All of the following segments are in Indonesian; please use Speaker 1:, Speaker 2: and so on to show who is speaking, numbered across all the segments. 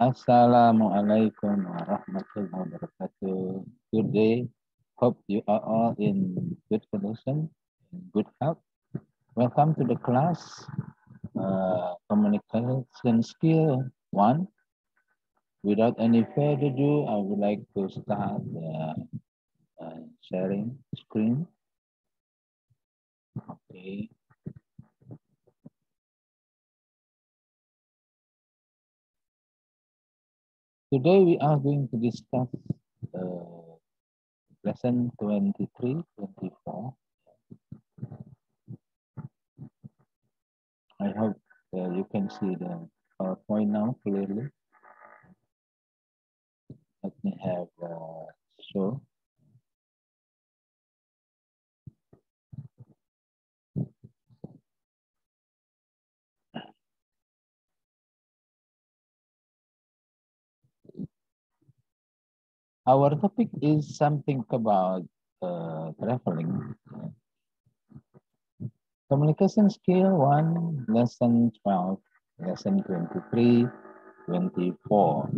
Speaker 1: Assalamualaikum warahmatullahi wabarakatuh. Good day. Hope you are all in good condition, good health. Welcome to the class, Communication Skill 1. Without any further ado, I would like to start sharing screen. Okay. Today we are going to discuss lesson 23, 24. I hope you can see the PowerPoint now clearly. Let me have show. Our topic is something about traveling. Communication skill 1, lesson 12, lesson 23, 24.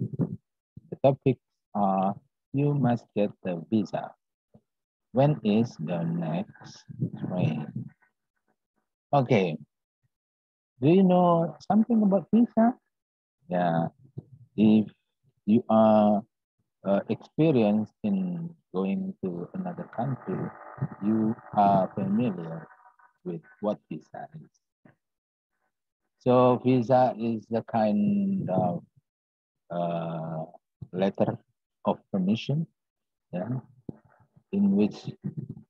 Speaker 1: The topics are you must get the visa. When is the next train? Okay. Do you know something about visa? Yeah. If you are experienced in going to another country, you are familiar with what visa is. So visa is the kind of letter of permission, yeah, in which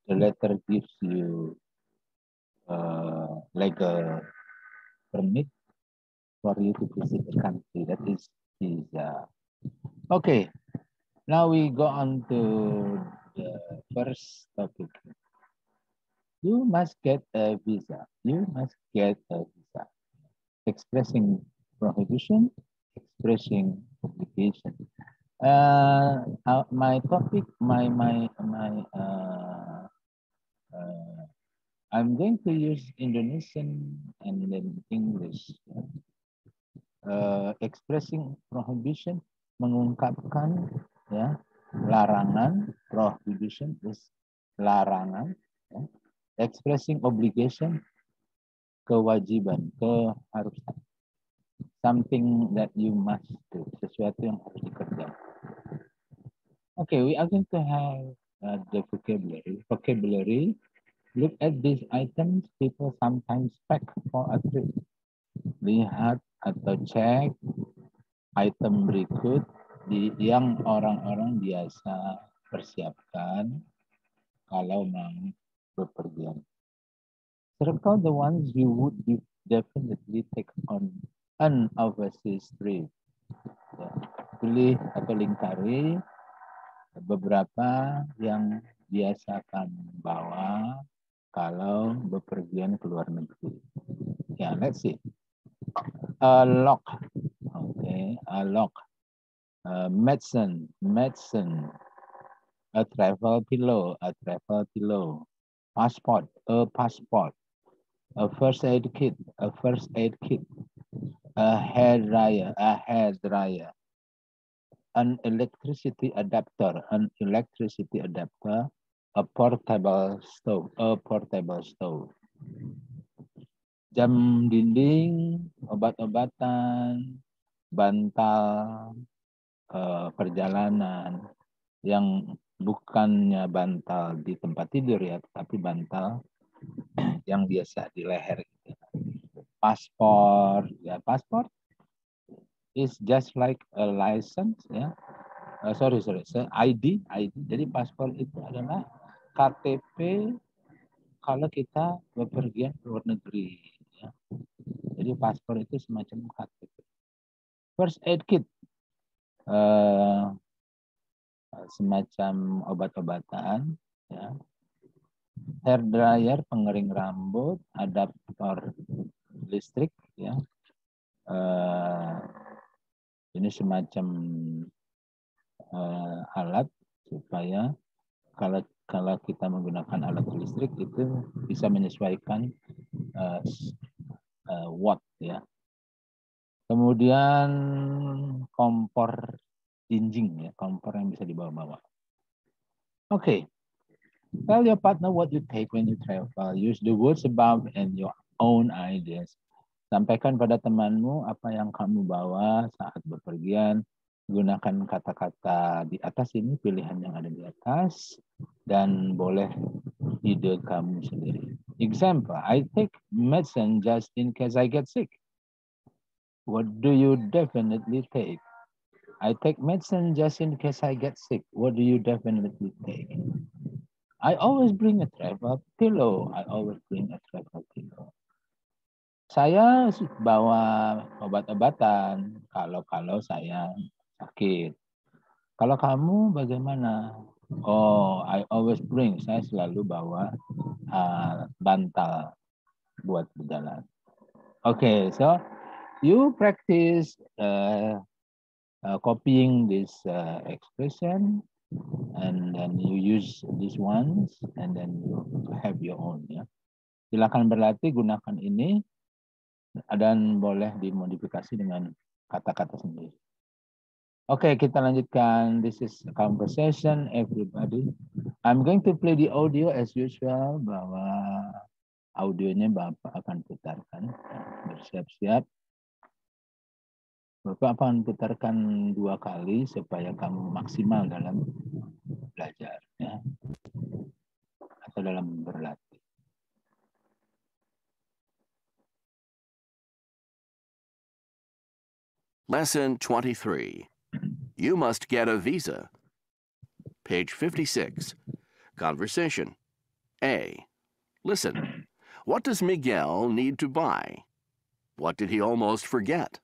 Speaker 1: the letter gives you like a permit for you to visit the country. That is visa. Okay, now we go on to the first topic. You must get a visa. You must get a visa. Expressing prohibition, expressing obligation. My topic, I'm going to use Indonesian and then English. Expressing prohibition, mengungkapkan ya larangan, prohibition is larangan. Ya. Expressing obligation, kewajiban, keharusan. Something that you must do, sesuatu yang harus dikerjakan. Okay, we are going to have the vocabulary. Vocabulary. Look at these items people sometimes pack for a trip. Lihat atau cek item berikut yang orang-orang biasa persiapkan kalau mau bepergian. Circle the ones you would definitely take on an overseas trip. Ya, pilih atau lingkari beberapa yang biasa kamu bawa kalau bepergian ke luar negeri. Ya, let's see. A lock. Okay, a lock. Medicine. A travel pillow. Passport. A passport. A first aid kit. A hair dryer. An electricity adapter. A portable stove. Jam dinding, obat-obatan, bantal perjalanan yang bukannya bantal di tempat tidur ya, tapi bantal yang biasa di leher. Paspor, ya paspor is just like a license ya. ID. Jadi paspor itu adalah KTP kalau kita bepergian ke luar negeri. Ya. Jadi paspor itu semacam KTP. First aid kit, semacam obat-obatan. Ya. Hair dryer, pengering rambut, adaptor listrik. Ya. Ini semacam alat supaya kalau kita menggunakan alat listrik itu bisa menyesuaikan watt ya. Kemudian kompor jinjing, ya, kompor yang bisa dibawa-bawa. Oke. Tell your partner what you take when you travel. Use the words about and your own ideas. Sampaikan pada temanmu apa yang kamu bawa saat bepergian. Gunakan kata-kata di atas ini, pilihan yang ada di atas, dan boleh ide kamu sendiri. Example, I take medicine just in case I get sick. What do you definitely take? I take medicine just in case I get sick. What do you definitely take? I always bring a travel pillow. I always bring a travel pillow. Saya bawa obat-obatan kalau saya sakit. Kalau kamu bagaimana? Oh, I always bring. Saya selalu bawa bantal buat berjalan. Okay, so you practice copying this expression, and then you use these ones, and then you have your own. Ya. Silakan berlatih, gunakan ini, dan boleh dimodifikasi dengan kata-kata sendiri. Oke, kita lanjutkan. This is a conversation, everybody. I'm going to play the audio as usual, bahwa audionya Bapak akan putarkan. Bersiap-siap. Bapak akan putarkan 2 kali supaya kamu maksimal dalam belajar, ya, atau dalam berlatih.
Speaker 2: Lesson 23. You must get a visa. Page 56. Conversation. A. Listen. What does Miguel need to buy? What did he almost forget?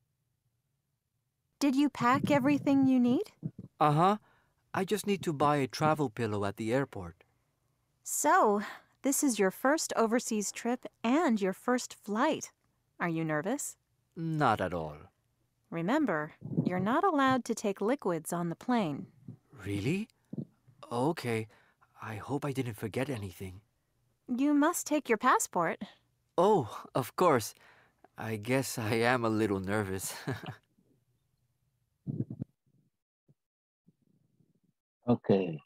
Speaker 3: Did you pack everything you need?
Speaker 4: Uh-huh. I just need to buy a travel pillow at the airport.
Speaker 3: So, this is your first overseas trip and your first flight. Are you nervous?
Speaker 4: Not at all.
Speaker 3: Remember, you're not allowed to take liquids on the plane.
Speaker 4: Really? Okay. I hope I didn't forget anything.
Speaker 3: You must take your passport.
Speaker 4: Oh, of course. I guess I am a little nervous.
Speaker 1: Okay.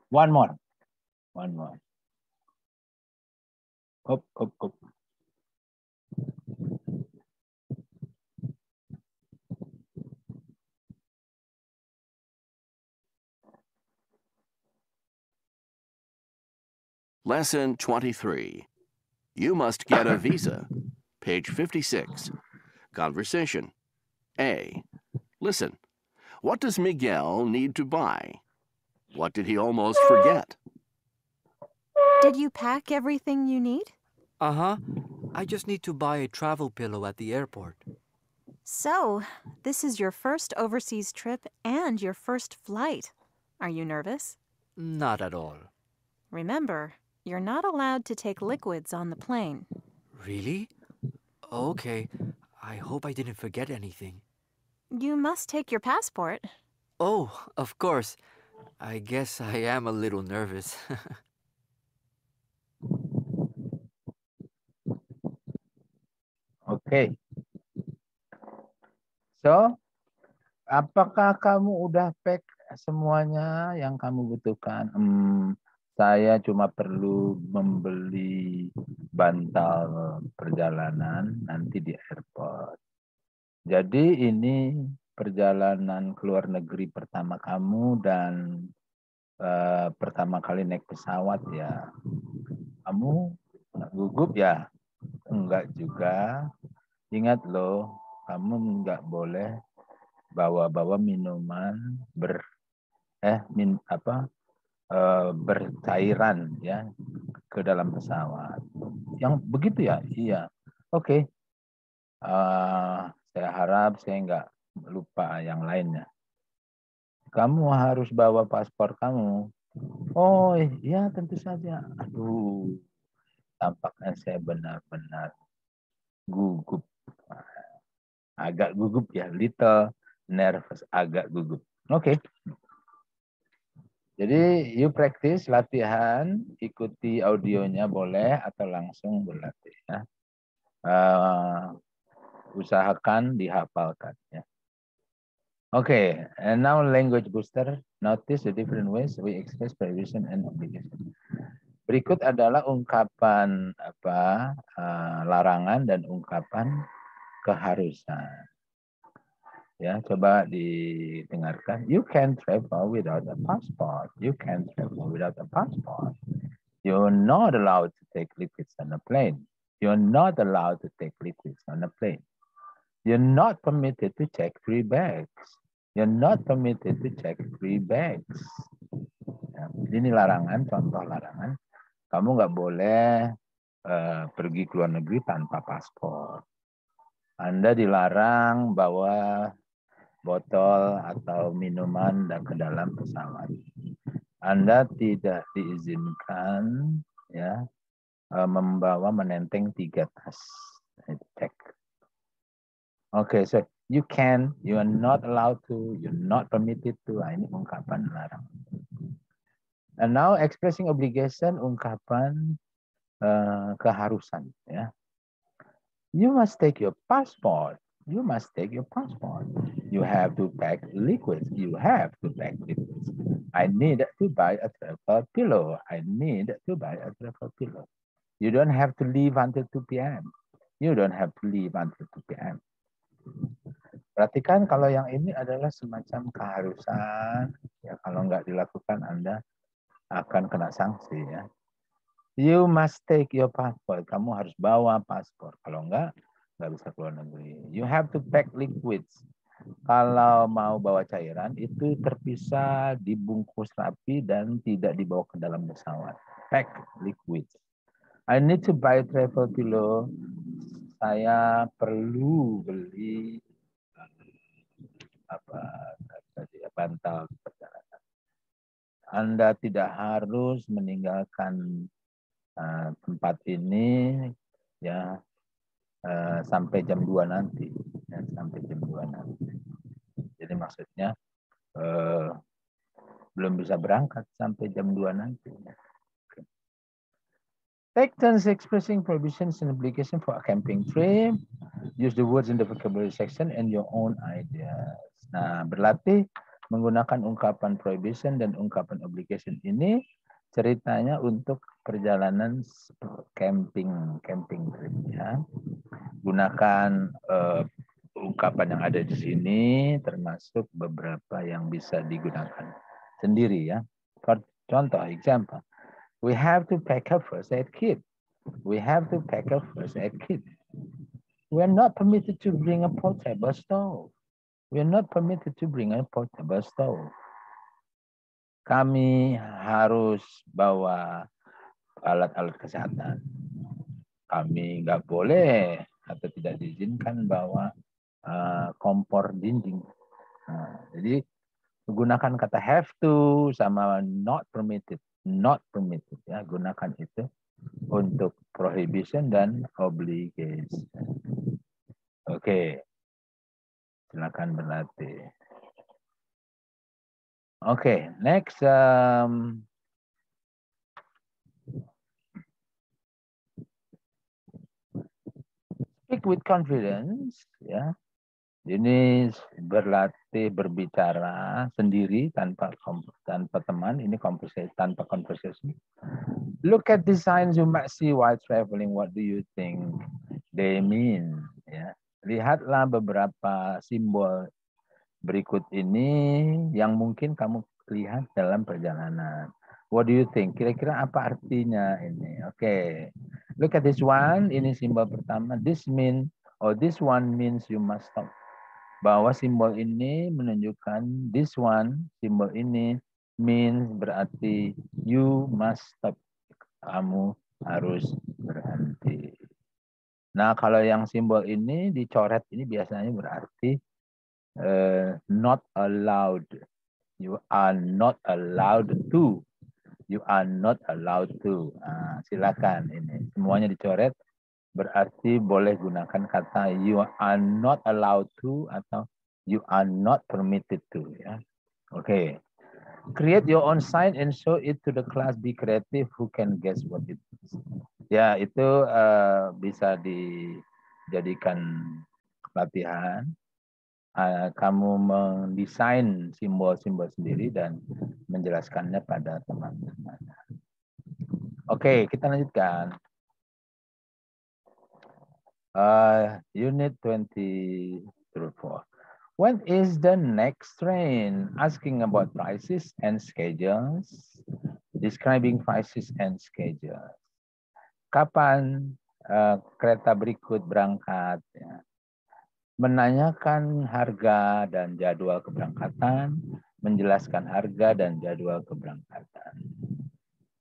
Speaker 1: One more. Up.
Speaker 2: Lesson 23. You must get a visa. Page 56. Conversation. A. Listen. What does Miguel need to buy? What did he almost forget?
Speaker 3: Did you pack everything you need?
Speaker 4: Uh-huh. I just need to buy a travel pillow at the airport.
Speaker 3: So, this is your first overseas trip and your first flight. Are you nervous?
Speaker 4: Not at all.
Speaker 3: Remember, you're not allowed to take liquids on the plane.
Speaker 4: Really? Okay. I hope I didn't forget anything.
Speaker 3: You must take your passport.
Speaker 4: Oh, of course. I guess I am a little nervous.
Speaker 1: Okay. So, apakah kamu udah pack semuanya yang kamu butuhkan? Saya cuma perlu membeli bantal perjalanan nanti di airport. Jadi ini perjalanan ke luar negeri pertama kamu, dan pertama kali naik pesawat ya. Kamu gugup ya? Enggak juga. Ingat loh, kamu enggak boleh bawa-bawa minuman bercairan ya ke dalam pesawat. Yang begitu ya? Iya. Oke. Saya harap saya enggak lupa yang lainnya. Kamu harus bawa paspor kamu. Oh iya, tentu saja. Aduh, tampaknya saya benar-benar gugup. Agak gugup ya, little nervous, agak gugup. Oke. Jadi you practice, latihan, ikuti audionya boleh atau langsung berlatih ya. usahakan dihafalkan. Ya. Okay, and now language booster. Notice the different ways we express prohibition and obligation. Berikut adalah ungkapan larangan dan ungkapan keharusan. Ya, coba didengarkan. You can travel without a passport. You can travel without a passport. You're not allowed to take liquids on a plane. You're not allowed to take liquids on a plane. You're not permitted to check free bags. You're not permitted to check free bags. Ya, ini larangan, contoh larangan. Kamu nggak boleh pergi ke luar negeri tanpa paspor. Anda dilarang bawa botol atau minuman dan ke dalam pesawat. Anda tidak diizinkan ya menenteng 3 tas. Cek. Okay, so you are not allowed to, you're not permitted to. Ini ungkapan larang. And now expressing obligation, ungkapan keharusan. Ya. You must take your passport. You must take your passport. You have to pack liquids. You have to pack liquids. I need to buy a travel pillow. I need to buy a travel pillow. You don't have to leave until 2 p.m. You don't have to leave until 2 p.m. Perhatikan kalau yang ini adalah semacam keharusan. Ya, kalau nggak dilakukan Anda akan kena sanksi. Ya. You must take your passport. Kamu harus bawa paspor. Kalau nggak bisa keluar negeri. You have to pack liquids. Kalau mau bawa cairan, itu terpisah, dibungkus rapi, dan tidak dibawa ke dalam pesawat. Pack liquids. I need to buy travel pillow. Saya perlu beli bantal perjalanan. Anda tidak harus meninggalkan tempat ini ya sampai jam 2 nanti. Ya, sampai jam 2 nanti. Jadi maksudnya belum bisa berangkat sampai jam 2 nanti. Okay. Take turns expressing prohibitions and obligations for a camping trip. Use the words in the vocabulary section and your own ideas. Nah, berlatih menggunakan ungkapan prohibition dan ungkapan obligation ini ceritanya untuk perjalanan camping trip ya. Gunakan ungkapan yang ada di sini termasuk beberapa yang bisa digunakan sendiri ya. Contoh example. We have to pack a first aid kit. We have to pack a first aid kit. We are not permitted to bring a portable stove. We are not permitted to bring a portable stove. Kami harus bawa alat-alat kesehatan. Kami nggak boleh atau tidak diizinkan bawa kompor dinding. Nah, jadi gunakan kata have to sama not permitted ya, gunakan itu untuk prohibition dan obligation. Oke. Silakan berlatih. Oke, next speak with confidence ya. Ini berlatih berbicara sendiri tanpa teman, ini tanpa conversation. Look at the signs you might see while traveling. What do you think they mean? Ya. Lihatlah beberapa simbol berikut ini yang mungkin kamu lihat dalam perjalanan. What do you think? Kira-kira apa artinya ini? Oke. Look at this one. Ini simbol pertama. This one means you must stop. Bahwa simbol ini menunjukkan this one, simbol ini means berarti you must stop. Kamu harus berhenti. Nah, kalau yang simbol ini dicoret ini biasanya berarti not allowed. You are not allowed to. You are not allowed to. Nah, silakan ini. Semuanya dicoret berarti boleh gunakan kata you are not allowed to atau you are not permitted to ya. Oke. Create your own sign and show it to the class. Be creative. Who can guess what it is? Ya, itu bisa dijadikan latihan. Kamu mendesain simbol-simbol sendiri dan menjelaskannya pada teman-teman. Oke, kita lanjutkan. Unit 24. When is the next train? Asking about prices and schedules. Describing prices and schedules. Kapan kereta berikut berangkat? Ya. Menanyakan harga dan jadwal keberangkatan, menjelaskan harga dan jadwal keberangkatan.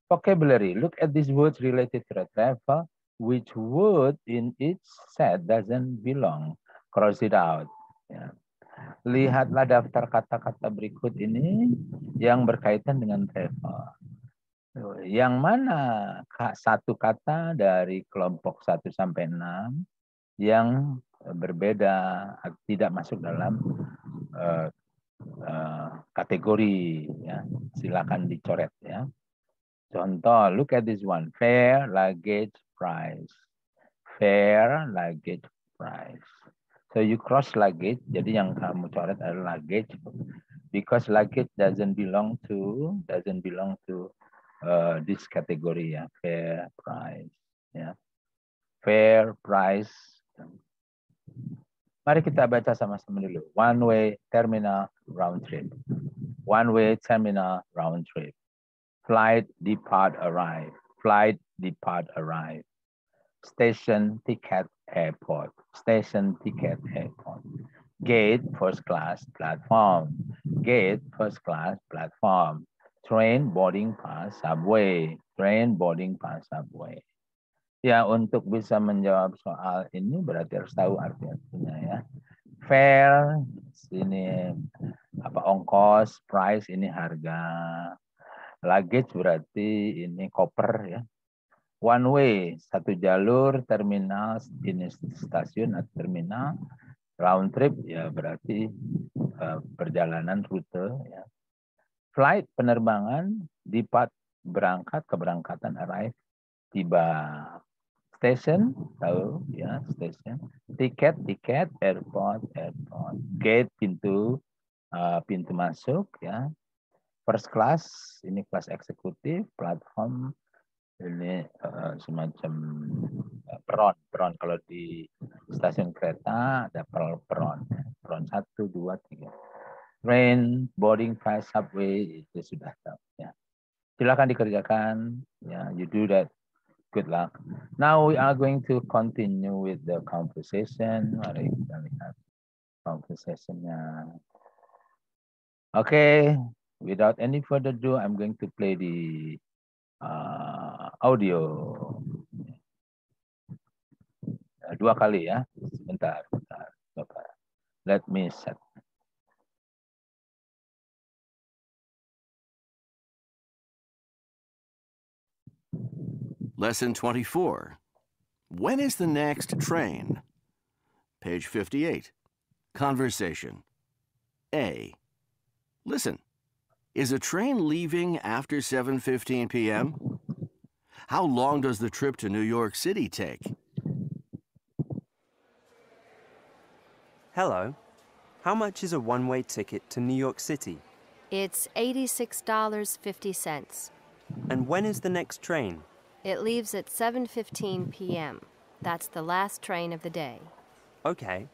Speaker 1: Vocabulary. Look at these words related to the travel. Which word in each set doesn't belong? Cross it out. Ya. Lihatlah daftar kata-kata berikut ini yang berkaitan dengan travel. Yang mana satu kata dari kelompok 1 sampai 6 yang berbeda, tidak masuk dalam kategori, ya. Silakan dicoret, ya. Contoh, look at this one. Fare, luggage, price. Fare, luggage, price. So you cross luggage, jadi yang kamu coret adalah luggage, because luggage doesn't belong to this category, ya. Fare, price, ya. Fare, price. Mari kita baca sama-sama dulu. One way terminal round trip. One way terminal round trip. Flight depart arrive. Flight depart arrive. Station ticket airport. Station ticket airport. Gate first class platform. Gate first class platform. Train boarding pass subway. Train boarding pass subway. Ya, untuk bisa menjawab soal ini berarti harus tahu arti-artinya, ya. Fare, ini apa, ongkos, price ini harga. Luggage berarti ini koper, ya. One way, satu jalur, terminal, ini stasiun atau terminal. Round trip, ya berarti perjalanan rute, ya. Flight, penerbangan. Depart, berangkat, keberangkatan, arrive, tiba. Station, tahu, ya, station. Tiket, airport. Gate, pintu masuk, ya. First class, ini kelas eksekutif. Platform, ini semacam peron. Kalau di stasiun kereta ada peron. Peron 1, 2, 3. Train, boarding pass, subway, itu sudah tahu, ya. Silakan dikerjakan, ya. You do that. Good luck. Now we are going to continue with the conversation. Mari kita lihat conversation-nya. Okay, without any further ado, I'm going to play the audio. 2 kali, ya. Sebentar. Let me set.
Speaker 2: Lesson 24. When is the next train? Page 58. Conversation. A. Listen. Is a train leaving after 7:15 p.m.? How long does the trip to New York City take?
Speaker 5: Hello. How much is a one-way ticket to New York City?
Speaker 6: It's $86.50.
Speaker 5: And when is the next train?
Speaker 6: It leaves at 7:15 p.m. That's the last train of the day.
Speaker 5: Okay.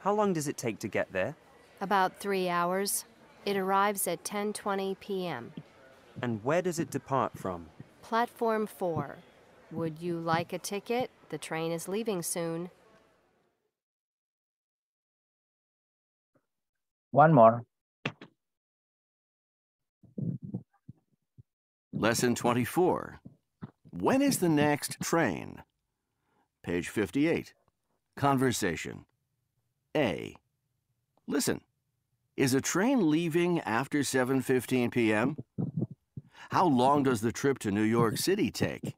Speaker 5: How long does it take to get there?
Speaker 6: About 3 hours. It arrives at 10:20 p.m.
Speaker 5: And where does it depart from?
Speaker 6: Platform 4. Would you like a ticket? The train is leaving soon.
Speaker 1: One more.
Speaker 2: Lesson 24. When is the next train? Page 58. Conversation. A. Listen. Is a train leaving after 7:15 p.m.? How long does the trip to New York City take?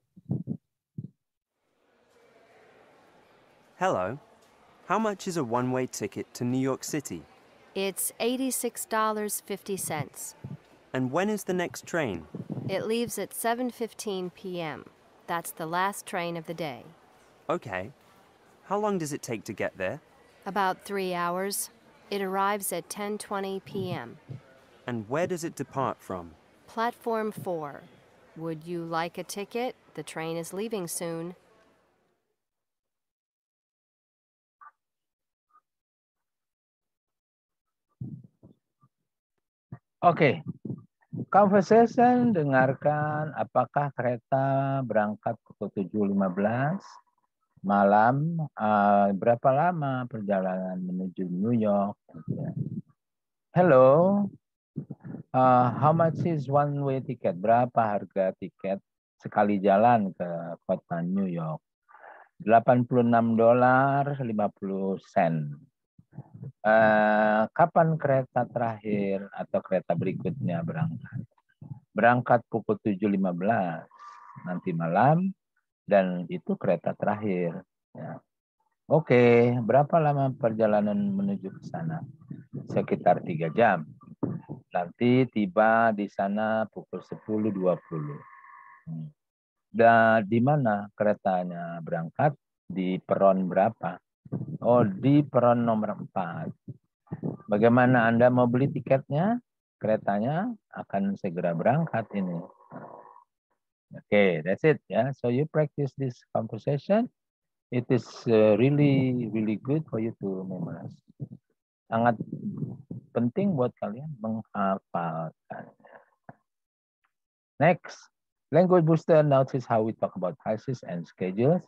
Speaker 5: Hello. How much is a one-way ticket to New York City?
Speaker 6: It's $86.50.
Speaker 5: And when is the next train?
Speaker 6: It leaves at 7:15 p.m. That's the last train of the day.
Speaker 5: Okay. How long does it take to get there?
Speaker 6: About 3 hours. It arrives at 10:20 p.m.
Speaker 5: And where does it depart from?
Speaker 6: Platform 4. Would you like a ticket? The train is leaving soon.
Speaker 1: Oke. Conversation, dengarkan apakah kereta berangkat pukul 7.15 malam, berapa lama perjalanan menuju New York. Hello, how much is one way ticket? Berapa harga tiket sekali jalan ke kota New York? $86.50. Kapan kereta terakhir atau kereta berikutnya berangkat? Berangkat pukul 7.15 nanti malam, dan itu kereta terakhir. Ya. Oke, berapa lama perjalanan menuju ke sana? Sekitar 3 jam. Nanti tiba di sana pukul 10.20. Dan di mana keretanya berangkat? Di peron berapa? Oh, di peron nomor 4. Bagaimana Anda mau beli tiketnya? Keretanya akan segera berangkat ini. Okay, that's it. Yeah, so you practice this conversation. It is really good for you to memorize. Sangat penting buat kalian menghafalkan. Next, language booster. Notice how we talk about prices and schedules.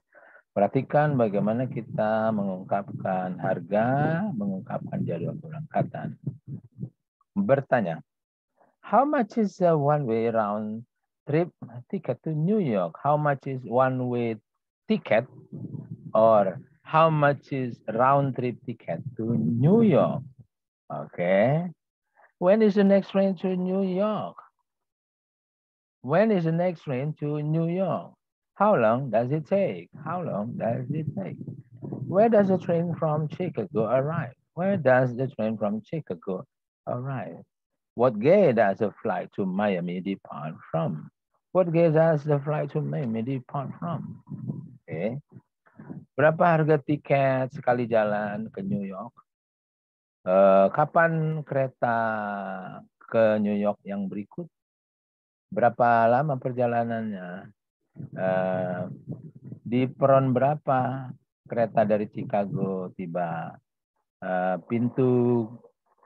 Speaker 1: Perhatikan bagaimana kita mengungkapkan harga, mengungkapkan jadwal keberangkatan. Bertanya, how much is a one-way round trip ticket to New York? How much is one-way ticket, or how much is round-trip ticket to New York? Okay. When is the next train to New York? When is the next train to New York? How long does it take? How long does it take? Where does the train from Chicago arrive? Where does the train from Chicago arrive? What gate does the flight to Miami depart from? What gate does the flight to Miami depart from? Okay. Berapa harga tiket sekali jalan ke New York? Kapan kereta ke New York yang berikut? Berapa lama perjalanannya? Di peron berapa kereta dari Chicago tiba? Pintu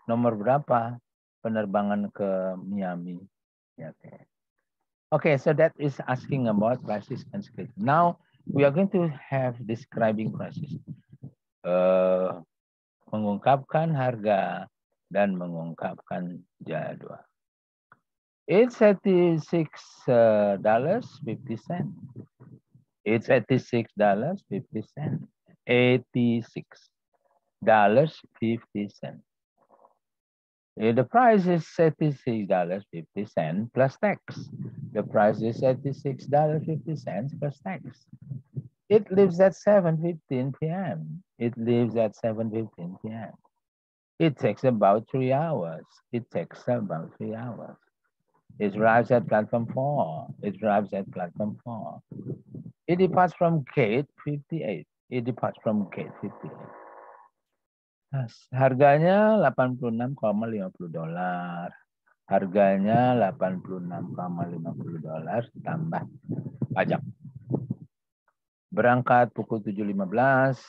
Speaker 1: nomor berapa penerbangan ke Miami? Okay, so that is asking about prices and schedule. Now we are going to have describing prices. Mengungkapkan harga dan mengungkapkan jadwal. It's $86.50. It's $86.50. $86.50. The price is $86.50 plus tax. The price is $86.50 plus tax. It leaves at 7:15 p.m. It leaves at 7:15 p.m. It takes about 3 hours. It takes about 3 hours. It arrives at platform 4. It arrives at platform 4. It departs from gate 58. It departs from gate 58. Harganya $86.50. Harganya $86.50 tambah pajak. Berangkat pukul 7.15.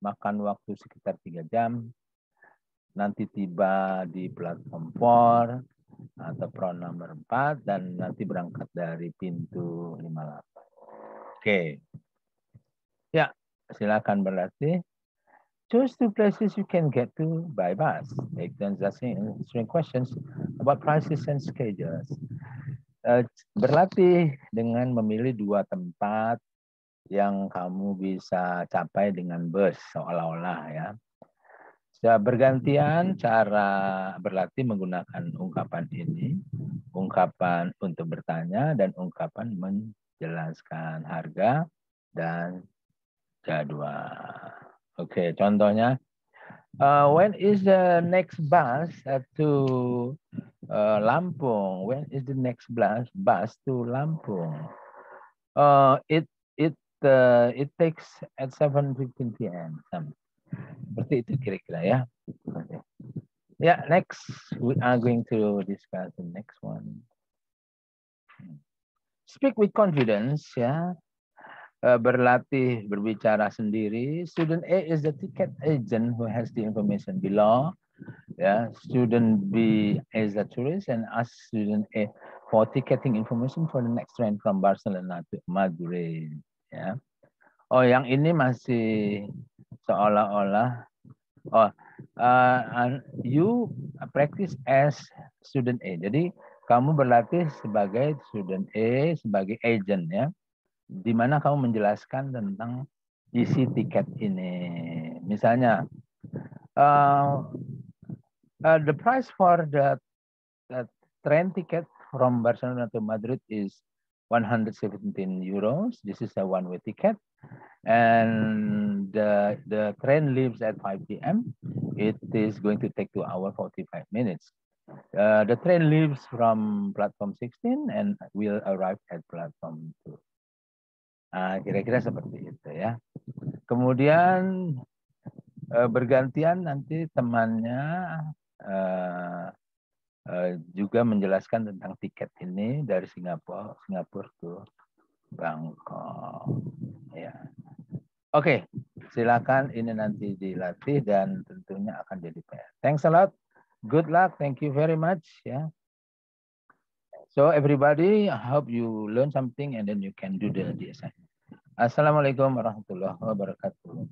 Speaker 1: Makan waktu sekitar 3 jam. Nanti tiba di platform 4 atau peron nomor 4 dan nanti berangkat dari pintu 58. Oke. Ya, silakan berlatih. Choose 2 places you can get to by bus. Take turns answering questions about prices and schedules. Berlatih dengan memilih 2 tempat yang kamu bisa capai dengan bus, seolah-olah ya. Bergantian cara berlatih menggunakan ungkapan ini, ungkapan untuk bertanya dan ungkapan menjelaskan harga dan jadwal. Oke, contohnya, when is the next bus to Lampung? When is the next bus to Lampung? It it takes at 7:15 p.m. Seperti itu kira-kira ya. Okay. Yeah, next we are going to discuss the next one. Speak with confidence ya. Berlatih berbicara sendiri. Student A is the ticket agent who has the information below. Yeah, student B is a tourist and ask student A for ticketing information for the next train from Barcelona to Madrid. Ya. Oh, yang ini masih seolah-olah. Oh, you practice as student A. Jadi kamu berlatih sebagai student A, sebagai agent ya, di mana kamu menjelaskan tentang isi tiket ini. Misalnya, the price for the train ticket from Barcelona to Madrid is 117 euros. This is a one-way ticket. And the train leaves at 5 p.m. It is going to take 2 hours 45 minutes. The train leaves from platform 16 and will arrive at platform 2. Kira-kira seperti itu ya. Kemudian bergantian nanti temannya juga menjelaskan tentang tiket ini dari Singapura ke Bangkok. Ya. Oke, silakan ini nanti dilatih dan tentunya akan jadi PR. Thanks a lot. Good luck. Thank you very much. Yeah. So everybody, I hope you learn something and then you can do the assignment. Assalamualaikum warahmatullahi wabarakatuh.